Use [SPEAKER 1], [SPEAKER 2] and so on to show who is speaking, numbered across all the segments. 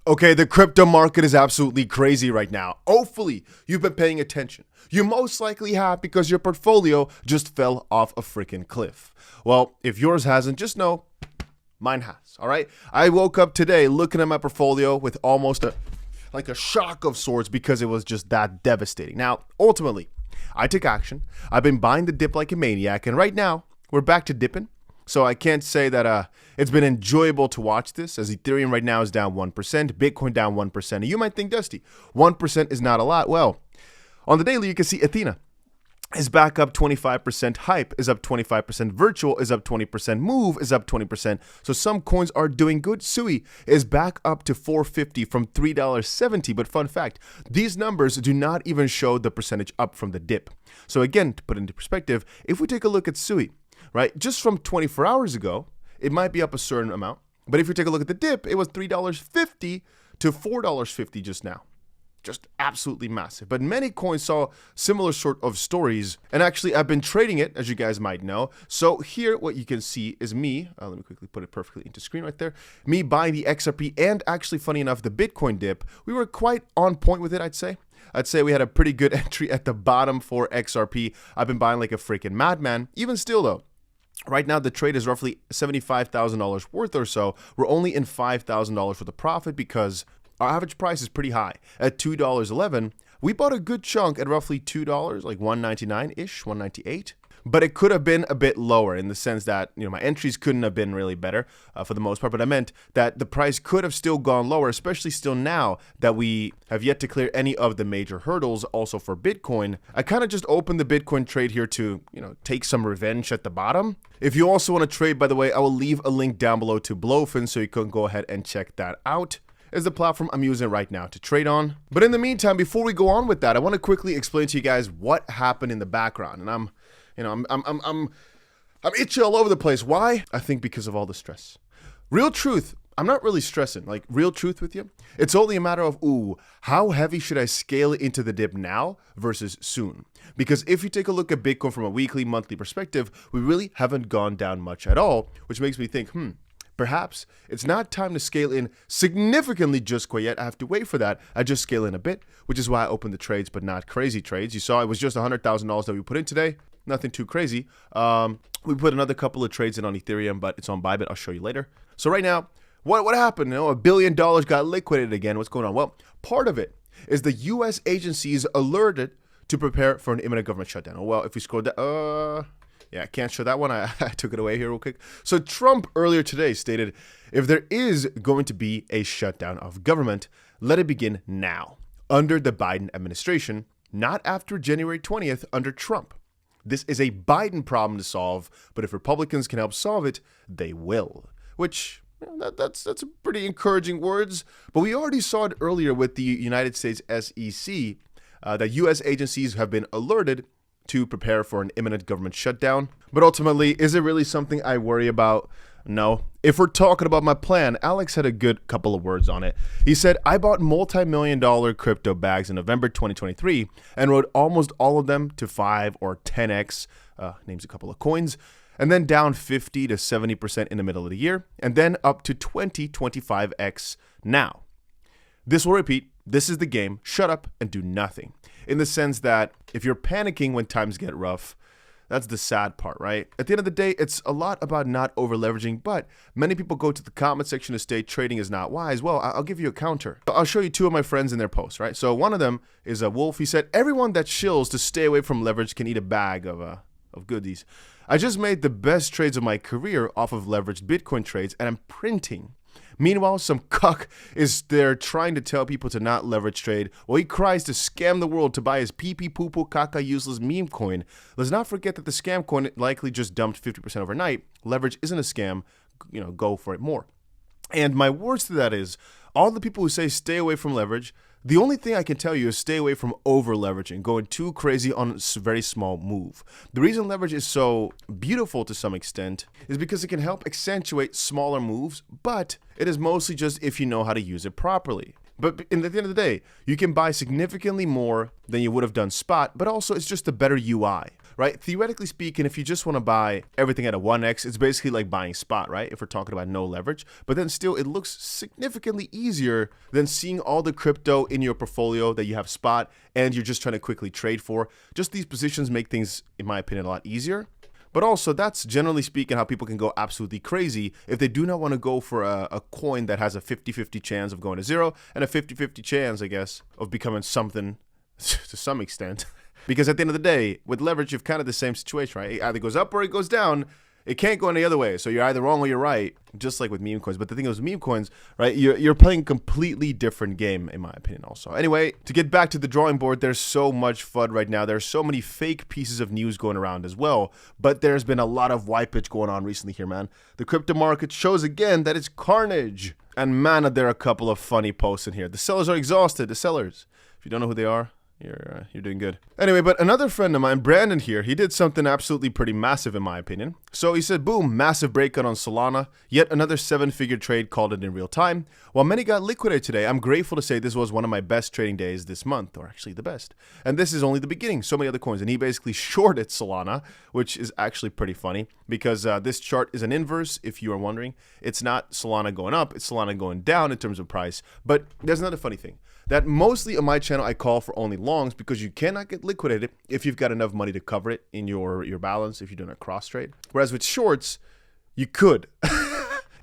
[SPEAKER 1] Okay, the crypto market is absolutely crazy right now. Hopefully, you've been paying attention. You most likely have because your portfolio just fell off a freaking cliff. Well, if yours hasn't, just know mine has, all right? I woke up today looking at my portfolio with almost a shock of sorts because it was just that devastating. Now, ultimately, I took action. I've been buying the dip like a maniac, and right now, we're back to dipping. So I can't say that it's been enjoyable to watch this, as Ethereum right now is down 1%, Bitcoin down 1%. And you might think, Dusty, 1% is not a lot. Well, on the daily, you can see Athena is back up 25%, Hype is up 25%, Virtual is up 20%, Move is up 20%. So some coins are doing good. SUI is back up to $4.50 from $3.70. But fun fact, these numbers do not even show the percentage up from the dip. So again, to put it into perspective, if we take a look at SUI, right, just from 24 hours ago, it might be up a certain amount. But if you take a look at the dip, it was $3.50 to $4.50 just now. Just absolutely massive. But many coins saw similar sort of stories. And actually, I've been trading it, as you guys might know. So here, what you can see is me. Let me quickly put it perfectly into screen right there. Me buying the XRP and actually, funny enough, the Bitcoin dip. We were quite on point with it, I'd say. I'd say we had a pretty good entry at the bottom for XRP. I've been buying like a freaking madman. Even still, though, right now the trade is roughly $75,000 worth or so. We're only in $5,000 for the profit because our average price is pretty high at $2.11. We bought a good chunk at roughly $2, like $1.99-ish, $1.98. But it could have been a bit lower in the sense that, my entries couldn't have been really better for the most part. But I meant that the price could have still gone lower, especially still now that we have yet to clear any of the major hurdles also for Bitcoin. I kind of just opened the Bitcoin trade here to, take some revenge at the bottom. If you also want to trade, by the way, I will leave a link down below to 𝗏𝗏 so you can go ahead and check that out. Is the platform I'm using right now to trade on. But in the meantime, before we go on with that, I want to quickly explain to you guys what happened in the background. And I'm itchy all over the place. Why? I think because of all the stress. Real truth, I'm not really stressing. Like, real truth with you, it's only a matter of, how heavy should I scale it into the dip now versus soon? Because if you take a look at Bitcoin from a weekly, monthly perspective, we really haven't gone down much at all, which makes me think, perhaps it's not time to scale in significantly just quite yet. I have to wait for that. I just scale in a bit, which is why I opened the trades, but not crazy trades. You saw it was just $100,000 that we put in today. Nothing too crazy. We put another couple of trades in on Ethereum, but it's on Bybit. I'll show you later. So right now, what happened? $1 billion got liquidated again. What's going on? Well, part of it is the U.S. agencies alerted to prepare for an imminent government shutdown. Oh, well, if we scroll down, yeah, I can't show that one. I took it away here real quick. So Trump earlier today stated, if there is going to be a shutdown of government, let it begin now, under the Biden administration, not after January 20th under Trump. This is a Biden problem to solve, but if Republicans can help solve it, they will. Which, that's pretty encouraging words. But we already saw it earlier with the United States SEC, that U.S. agencies have been alerted to prepare for an imminent government shutdown. But ultimately, is it really something I worry about? No. If we're talking about my plan, Alex had a good couple of words on it. He said, I bought multi-million-dollar crypto bags in November 2023 and rode almost all of them to 5 or 10x, names a couple of coins, and then down 50 to 70% in the middle of the year, and then up to 25x now. This will repeat. This is the game. Shut up and do nothing. In the sense that if you're panicking when times get rough, that's the sad part, right? At the end of the day, it's a lot about not over-leveraging, but many people go to the comment section to state trading is not wise. Well, I'll give you a counter. I'll show you two of my friends in their posts, right? So one of them is a Wolf. He said, everyone that shills to stay away from leverage can eat a bag of goodies. I just made the best trades of my career off of leveraged Bitcoin trades, and I'm printing. Meanwhile, some cuck is there trying to tell people to not leverage trade while he cries to scam the world to buy his pee-pee poo-poo caca useless meme coin. Let's not forget that the scam coin likely just dumped 50% overnight. Leverage isn't a scam. Go for it more. And my words to that is, all the people who say stay away from leverage, the only thing I can tell you is stay away from over-leveraging, going too crazy on a very small move. The reason leverage is so beautiful to some extent is because it can help accentuate smaller moves, but it is mostly just if you know how to use it properly. But at the end of the day, you can buy significantly more than you would have done spot, but also it's just a better UI. right? Theoretically speaking, if you just want to buy everything at a 1x, it's basically like buying spot, right? If we're talking about no leverage, but then still it looks significantly easier than seeing all the crypto in your portfolio that you have spot and you're just trying to quickly trade for. Just these positions make things, in my opinion, a lot easier. But also, that's generally speaking how people can go absolutely crazy if they do not want to go for a coin that has a 50-50 chance of going to zero and a 50-50 chance, I guess, of becoming something to some extent. Because at the end of the day, with leverage, you've kind of the same situation, right? It either goes up or it goes down. It can't go any other way. So you're either wrong or you're right, just like with meme coins. But the thing is, with meme coins, right, you're playing a completely different game, in my opinion, also. Anyway, to get back to the drawing board, there's so much FUD right now. There's so many fake pieces of news going around as well. But there's been a lot of whitefish going on recently here, man. The crypto market shows again that it's carnage. And man, there are a couple of funny posts in here. The sellers are exhausted. The sellers. If you don't know who they are, you're doing good. Anyway, but another friend of mine, Brandon here, he did something absolutely pretty massive in my opinion. So he said, boom, massive breakout on Solana, yet another 7-figure trade, called it in real time. While many got liquidated today, I'm grateful to say this was one of my best trading days this month, or actually the best. And this is only the beginning, so many other coins. And he basically shorted Solana, which is actually pretty funny because this chart is an inverse, if you are wondering. It's not Solana going up, it's Solana going down in terms of price. But there's another funny thing. That mostly on my channel I call for only longs because you cannot get liquidated if you've got enough money to cover it in your balance if you're doing a cross trade. Whereas with shorts, you could.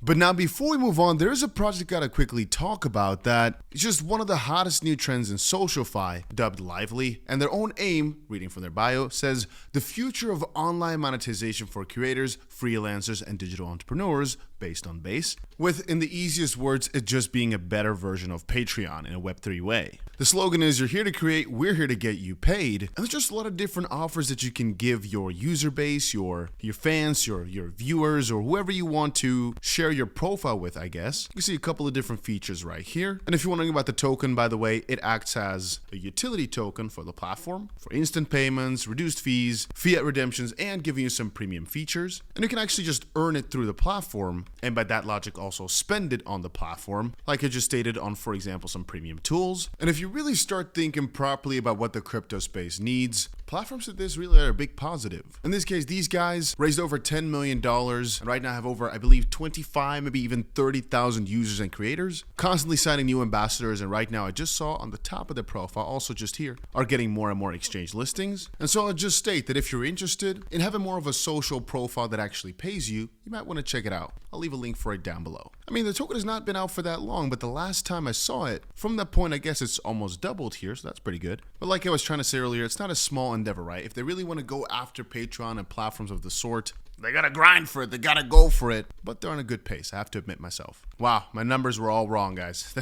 [SPEAKER 1] But now before we move on, there is a project I gotta quickly talk about that is just one of the hottest new trends in SocialFi, dubbed Lively, and their own aim, reading from their bio, says the future of online monetization for creators, freelancers, and digital entrepreneurs based on base, with, in the easiest words, it just being a better version of Patreon in a Web3 way. The slogan is, you're here to create, we're here to get you paid. And there's just a lot of different offers that you can give your user base, your fans, your viewers, or whoever you want to share your profile with, I guess. You can see a couple of different features right here. And if you're wondering about the token, by the way, it acts as a utility token for the platform, for instant payments, reduced fees, fiat redemptions, and giving you some premium features. And you can actually just earn it through the platform, and by that logic also spend it on the platform, like I just stated on, for example, some premium tools. And if you really start thinking properly about what the crypto space needs, platforms like this really are a big positive. In this case, these guys raised over $10 million and right now have over, I believe, 25, maybe even 30,000 users and creators, constantly signing new ambassadors. And right now, I just saw on the top of their profile, also just here, are getting more and more exchange listings. And so I'll just state that if you're interested in having more of a social profile that actually pays you, you might want to check it out. I'll leave a link for it down below. I mean, the token has not been out for that long, but the last time I saw it, from that point, I guess it's almost doubled here, so that's pretty good. But like I was trying to say earlier, it's not a small endeavor, right? If they really want to go after Patreon and platforms of the sort, they gotta grind for it, they gotta go for it, but they're on a good pace, I have to admit myself. Wow, my numbers were all wrong, guys.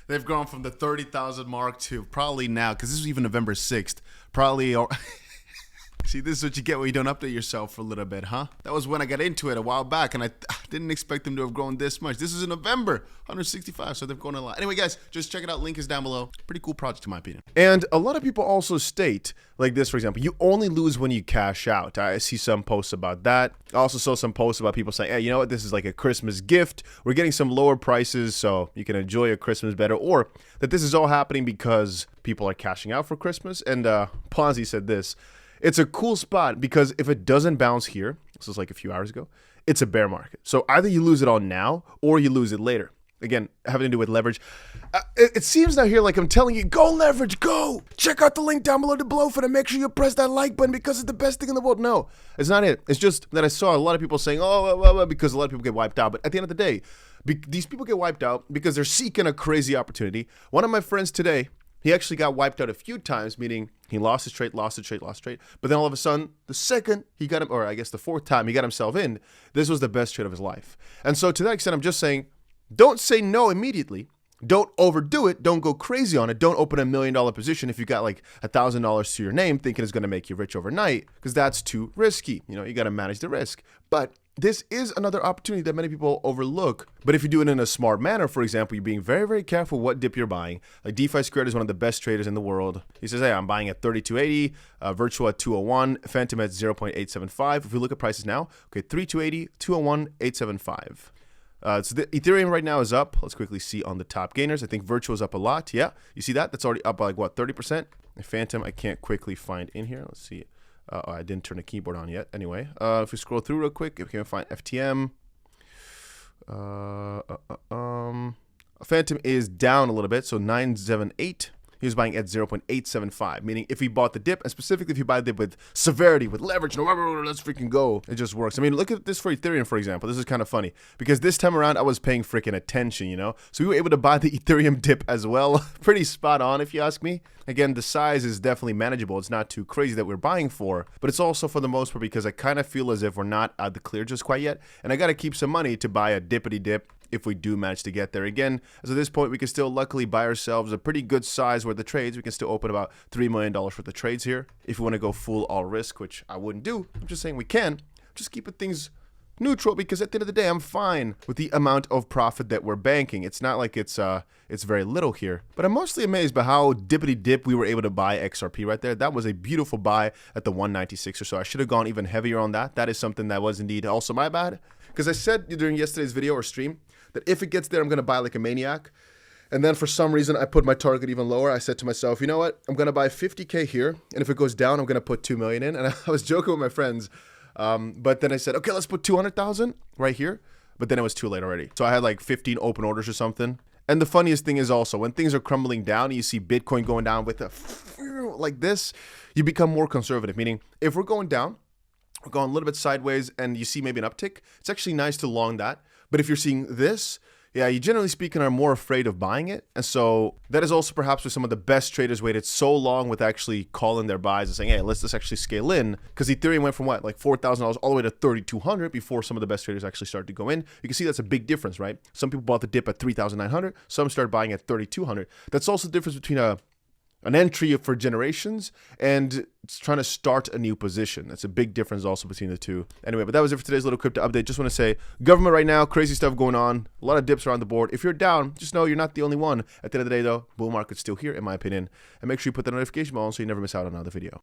[SPEAKER 1] They've gone from the 30,000 mark to probably now, because this is even November 6th, probably... See, this is what you get when you don't update yourself for a little bit, huh? That was when I got into it a while back, and I didn't expect them to have grown this much. This is in November, 165, so they've grown a lot. Anyway, guys, just check it out. Link is down below. Pretty cool project, in my opinion. And a lot of people also state, like this, for example, you only lose when you cash out. I see some posts about that. I also saw some posts about people saying, hey, you know what? This is like a Christmas gift. We're getting some lower prices, so you can enjoy your Christmas better. Or that this is all happening because people are cashing out for Christmas. And Ponzi said this. It's a cool spot because if it doesn't bounce here, this was like a few hours ago, it's a bear market. So either you lose it all now or you lose it later. Again, having to do with leverage. It seems now here like I'm telling you, go leverage, go. Check out the link down below for and make sure you press that like button because it's the best thing in the world. No, it's not it. It's just that I saw a lot of people saying, oh, because a lot of people get wiped out. But at the end of the day, these people get wiped out because they're seeking a crazy opportunity. One of my friends today, he actually got wiped out a few times, meaning he lost his trade, lost his trade. But then all of a sudden, the second he got him, or I guess the fourth time he got himself in, this was the best trade of his life. And so to that extent, I'm just saying, don't say no immediately. Don't overdo it. Don't go crazy on it. Don't open $1 million position if you got like $1,000 to your name thinking it's going to make you rich overnight, because that's too risky. You know, you got to manage the risk. But this is another opportunity that many people overlook. But if you do it in a smart manner, for example, you're being very, very careful what dip you're buying. Like DeFi2 is one of the best traders in the world. He says, hey, I'm buying at 3280, Virtual at 201, Phantom at 0.875. If we look at prices now, okay, 3280, 201, 875. So the Ethereum right now is up. Let's quickly see on the top gainers. I think Virtual is up a lot. Yeah, you see that? That's already up by like, what, 30%? Phantom, I can't quickly find in here. Let's see. I didn't turn the keyboard on yet. Anyway, if we scroll through real quick, if we can find FTM. Phantom is down a little bit, so 978. He was buying at 0.875, meaning if he bought the dip, and specifically if you buy the dip with severity, with leverage, let's freaking go, it just works. I mean, look at this for Ethereum, for example. This is kind of funny because this time around I was paying freaking attention, you know? So we were able to buy the Ethereum dip as well. Pretty spot on if you ask me. Again, the size is definitely manageable. It's not too crazy that we're buying for, but it's also for the most part because I kind of feel as if we're not out the clear just quite yet, and I got to keep some money to buy a dippity dip if we do manage to get there. Again, as at this point, we can still luckily buy ourselves a pretty good size worth of trades. We can still open about $3 million worth of trades here if we want to go full all risk, which I wouldn't do. I'm just saying we can. Just keeping things neutral because at the end of the day, I'm fine with the amount of profit that we're banking. It's not like it's very little here. But I'm mostly amazed by how dippity dip we were able to buy XRP right there. That was a beautiful buy at the 196 or so. I should have gone even heavier on that. That is something that was indeed also my bad. Because I said during yesterday's video or stream that if it gets there, I'm going to buy like a maniac. And then for some reason, I put my target even lower. I said to myself, you know what? I'm going to buy 50K here. And if it goes down, I'm going to put 2 million in. And I was joking with my friends. But then I said, okay, let's put 200,000 right here. But then it was too late already. So I had like 15 open orders or something. And the funniest thing is also when things are crumbling down, you see Bitcoin going down with a like this, you become more conservative. Meaning if we're going down, we're going a little bit sideways and you see maybe an uptick, it's actually nice to long that. But if you're seeing this, yeah, you generally speaking are more afraid of buying it. And so that is also perhaps where some of the best traders waited so long with actually calling their buys and saying, hey, let's just actually scale in. Because Ethereum went from what, like $4,000 all the way to $3,200 before some of the best traders actually started to go in. You can see that's a big difference, right? Some people bought the dip at $3,900. Some started buying at $3,200. That's also the difference between an entry for generations and trying to start a new position. That's a big difference also between the two. Anyway, but that was it for today's little crypto update. Just want to say, government right now, crazy stuff going on. A lot of dips around the board. If you're down, just know you're not the only one. At the end of the day, though, bull market's still here, in my opinion. And make sure you put the notification bell on so you never miss out on another video.